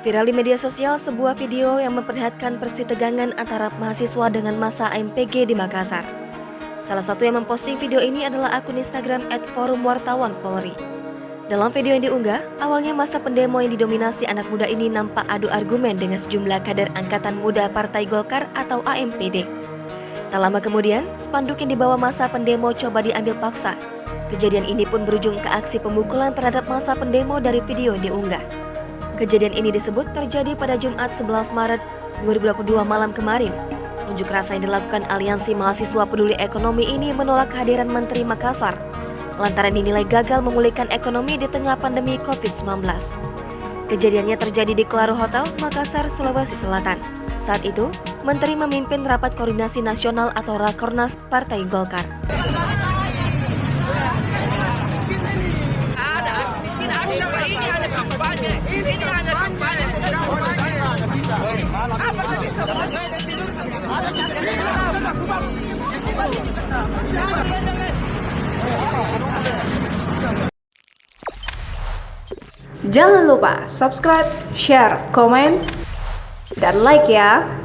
Viral di media sosial sebuah video yang memperlihatkan persitegangan antara mahasiswa dengan massa AMPG di Makassar. Salah satu yang memposting video ini adalah akun Instagram @forumwartawanpolri. Dalam video yang diunggah, awalnya massa pendemo yang didominasi anak muda ini nampak adu argumen dengan sejumlah kader Angkatan Muda Partai Golkar atau AMPD. Tak lama kemudian, spanduk yang dibawa massa pendemo coba diambil paksa. Kejadian ini pun berujung ke aksi pemukulan terhadap massa pendemo dari video yang diunggah. Kejadian ini disebut terjadi pada Jumat 11 Maret 2022 malam kemarin. Unjuk rasa yang dilakukan Aliansi Mahasiswa Peduli Ekonomi ini menolak kehadiran Menteri Makassar lantaran dinilai gagal memulihkan ekonomi di tengah pandemi COVID-19. Kejadiannya terjadi di Claro Hotel, Makassar, Sulawesi Selatan. Saat itu, Menteri memimpin rapat koordinasi nasional atau Rakornas Partai Golkar. Jangan lupa subscribe, share, komen, dan like ya.